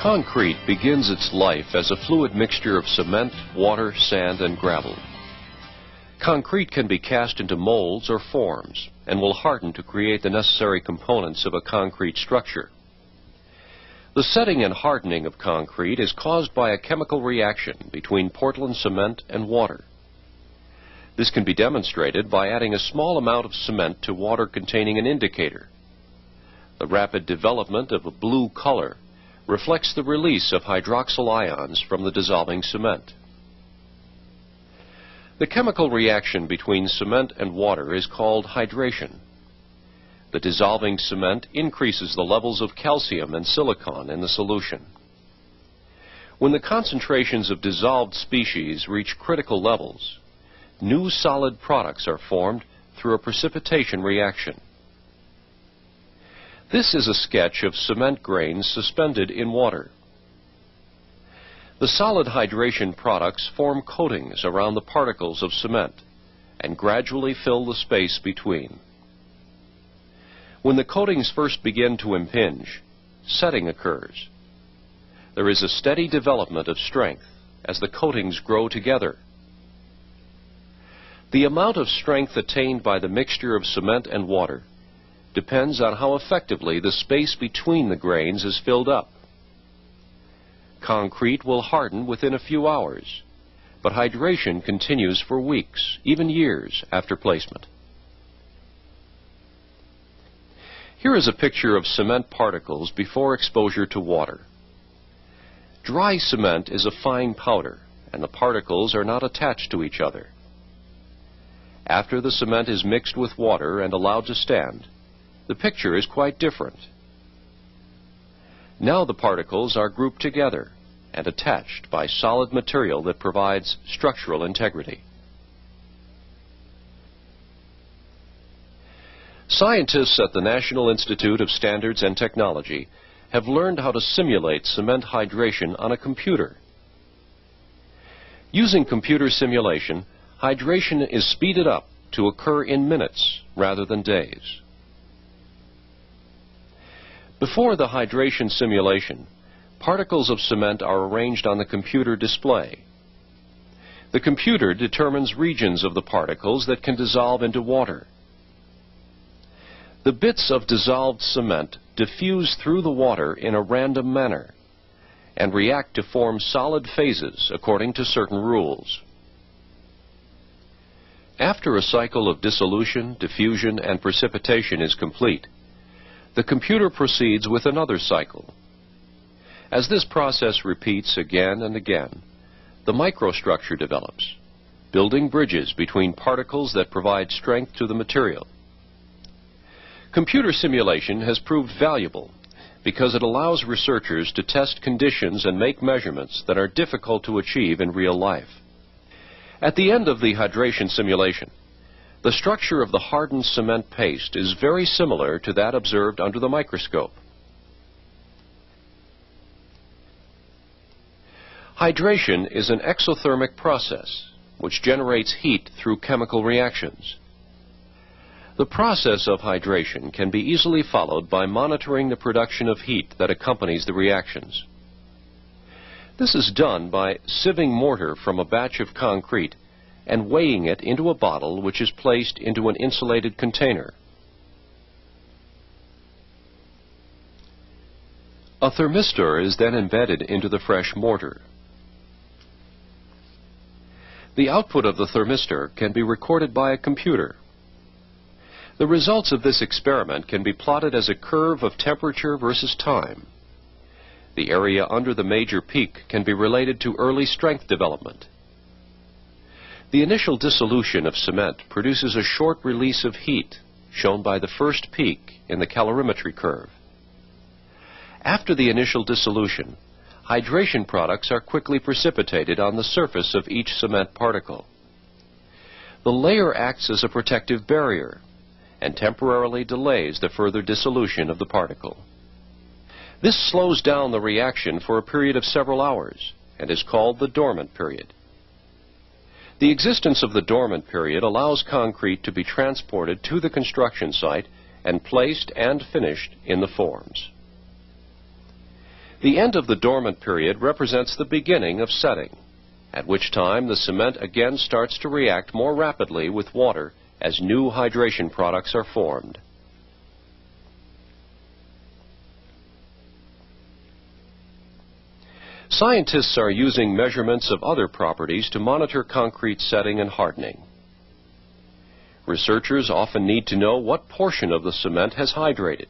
Concrete begins its life as a fluid mixture of cement, water, sand, and gravel. Concrete can be cast into molds or forms and will harden to create the necessary components of a concrete structure. The setting and hardening of concrete is caused by a chemical reaction between Portland cement and water. This can be demonstrated by adding a small amount of cement to water containing an indicator. The rapid development of a blue color reflects the release of hydroxyl ions from the dissolving cement. The chemical reaction between cement and water is called hydration. The dissolving cement increases the levels of calcium and silicon in the solution. When the concentrations of dissolved species reach critical levels, new solid products are formed through a precipitation reaction. This is a sketch of cement grains suspended in water. The solid hydration products form coatings around the particles of cement and gradually fill the space between. When the coatings first begin to impinge, setting occurs. There is a steady development of strength as the coatings grow together. The amount of strength attained by the mixture of cement and water depends on how effectively the space between the grains is filled up. Concrete will harden within a few hours, but hydration continues for weeks, even years after placement. Here is a picture of cement particles before exposure to water. Dry cement is a fine powder, and the particles are not attached to each other. After the cement is mixed with water and allowed to stand, the picture is quite different. Now the particles are grouped together and attached by solid material that provides structural integrity. Scientists at the National Institute of Standards and Technology have learned how to simulate cement hydration on a computer. Using computer simulation, hydration is speeded up to occur in minutes rather than days. Before the hydration simulation, particles of cement are arranged on the computer display. The computer determines regions of the particles that can dissolve into water. The bits of dissolved cement diffuse through the water in a random manner and react to form solid phases according to certain rules. After a cycle of dissolution, diffusion, and precipitation is complete, the computer proceeds with another cycle. As this process repeats again and again, the microstructure develops, building bridges between particles that provide strength to the material. Computer simulation has proved valuable because it allows researchers to test conditions and make measurements that are difficult to achieve in real life. At the end of the hydration simulation, the structure of the hardened cement paste is very similar to that observed under the microscope. Hydration is an exothermic process which generates heat through chemical reactions. The process of hydration can be easily followed by monitoring the production of heat that accompanies the reactions. This is done by sieving mortar from a batch of concrete and weighing it into a bottle which is placed into an insulated container. A thermistor is then embedded into the fresh mortar. The output of the thermistor can be recorded by a computer. The results of this experiment can be plotted as a curve of temperature versus time. The area under the major peak can be related to early strength development. The initial dissolution of cement produces a short release of heat, shown by the first peak in the calorimetry curve. After the initial dissolution, hydration products are quickly precipitated on the surface of each cement particle. The layer acts as a protective barrier and temporarily delays the further dissolution of the particle. This slows down the reaction for a period of several hours and is called the dormant period. The existence of the dormant period allows concrete to be transported to the construction site and placed and finished in the forms. The end of the dormant period represents the beginning of setting, at which time the cement again starts to react more rapidly with water as new hydration products are formed. Scientists are using measurements of other properties to monitor concrete setting and hardening. Researchers often need to know what portion of the cement has hydrated.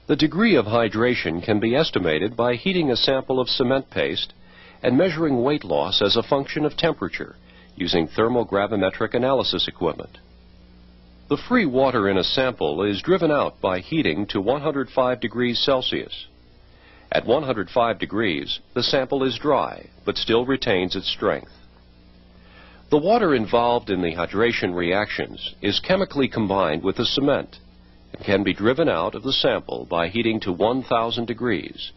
The degree of hydration can be estimated by heating a sample of cement paste and measuring weight loss as a function of temperature using thermogravimetric analysis equipment. The free water in a sample is driven out by heating to 105 degrees Celsius. At 105 degrees, the sample is dry, but still retains its strength. The water involved in the hydration reactions is chemically combined with the cement and can be driven out of the sample by heating to 1,000 degrees.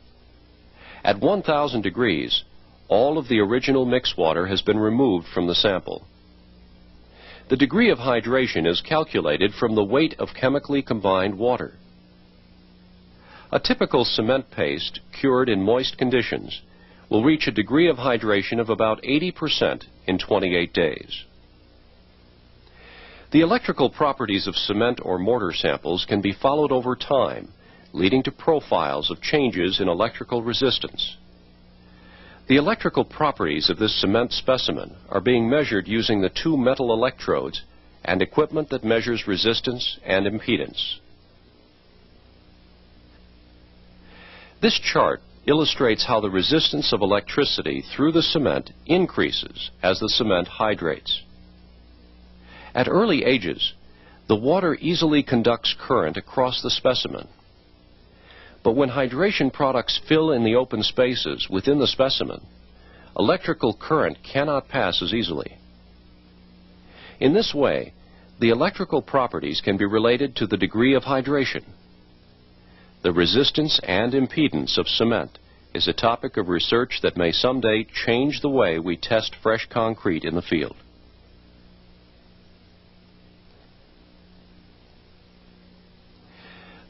At 1,000 degrees, all of the original mix water has been removed from the sample. The degree of hydration is calculated from the weight of chemically combined water. A typical cement paste cured in moist conditions will reach a degree of hydration of about 80% in 28 days. The electrical properties of cement or mortar samples can be followed over time, leading to profiles of changes in electrical resistance. The electrical properties of this cement specimen are being measured using the two metal electrodes and equipment that measures resistance and impedance. This chart illustrates how the resistance of electricity through the cement increases as the cement hydrates. At early ages, the water easily conducts current across the specimen. But when hydration products fill in the open spaces within the specimen, electrical current cannot pass as easily. In this way, the electrical properties can be related to the degree of hydration. The resistance and impedance of cement is a topic of research that may someday change the way we test fresh concrete in the field.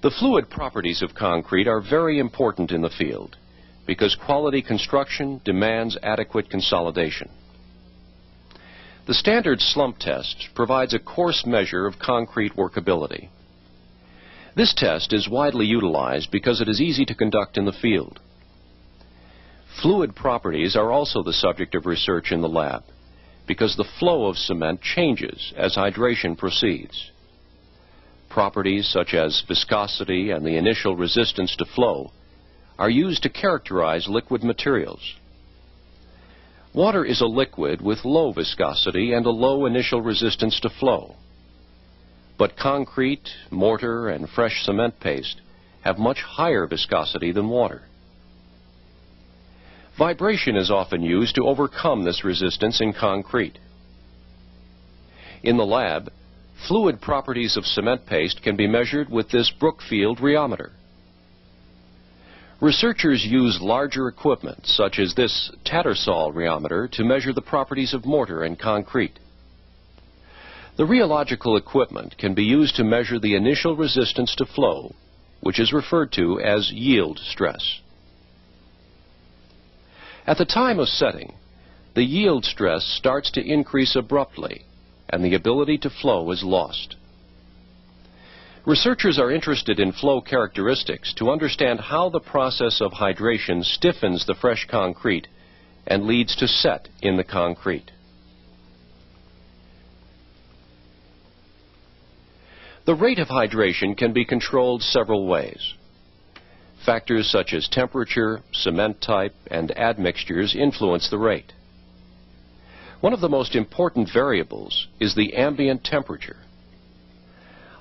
The fluid properties of concrete are very important in the field because quality construction demands adequate consolidation. The standard slump test provides a coarse measure of concrete workability. This test is widely utilized because it is easy to conduct in the field. Fluid properties are also the subject of research in the lab because the flow of cement changes as hydration proceeds. Properties such as viscosity and the initial resistance to flow are used to characterize liquid materials. Water is a liquid with low viscosity and a low initial resistance to flow. But concrete, mortar, and fresh cement paste have much higher viscosity than water. Vibration is often used to overcome this resistance in concrete. In the lab, fluid properties of cement paste can be measured with this Brookfield rheometer. Researchers use larger equipment, such as this Tattersall rheometer, to measure the properties of mortar and concrete. The rheological equipment can be used to measure the initial resistance to flow, which is referred to as yield stress. At the time of setting, the yield stress starts to increase abruptly, and the ability to flow is lost. Researchers are interested in flow characteristics to understand how the process of hydration stiffens the fresh concrete and leads to set in the concrete. The rate of hydration can be controlled several ways. Factors such as temperature, cement type, and admixtures influence the rate. One of the most important variables is the ambient temperature.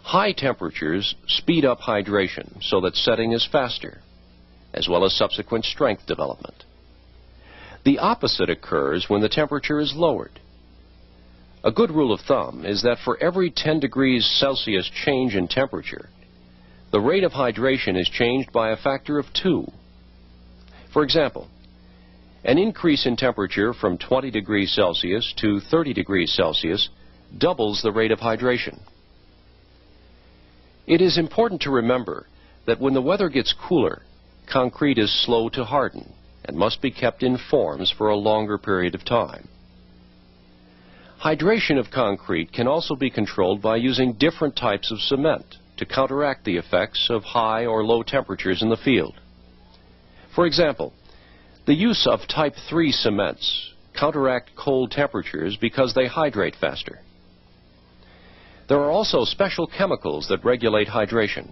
High temperatures speed up hydration so that setting is faster, as well as subsequent strength development. The opposite occurs when the temperature is lowered. A good rule of thumb is that for every 10 degrees Celsius change in temperature, the rate of hydration is changed by a factor of 2. For example, an increase in temperature from 20 degrees Celsius to 30 degrees Celsius doubles the rate of hydration. It is important to remember that when the weather gets cooler, concrete is slow to harden and must be kept in forms for a longer period of time. Hydration of concrete can also be controlled by using different types of cement to counteract the effects of high or low temperatures in the field. For example, the use of Type 3 cements counteract cold temperatures because they hydrate faster. There are also special chemicals that regulate hydration.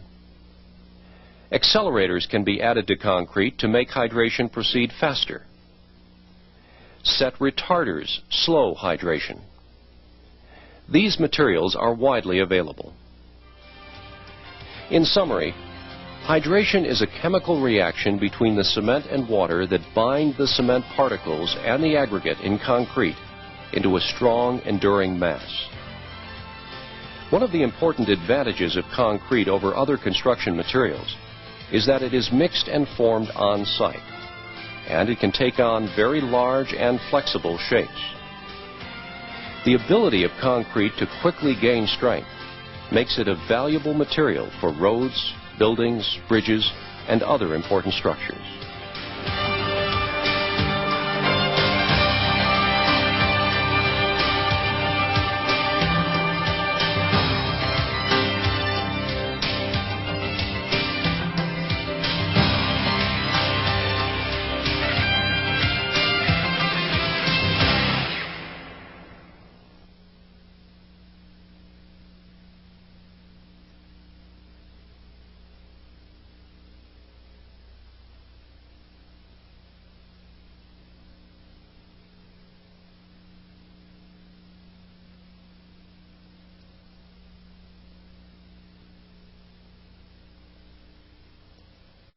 Accelerators can be added to concrete to make hydration proceed faster. Set retarders slow hydration. These materials are widely available. In summary, hydration is a chemical reaction between the cement and water that bind the cement particles and the aggregate in concrete into a strong, enduring mass. One of the important advantages of concrete over other construction materials is that it is mixed and formed on site, and it can take on very large and flexible shapes. The ability of concrete to quickly gain strength makes it a valuable material for roads, buildings, bridges, and other important structures.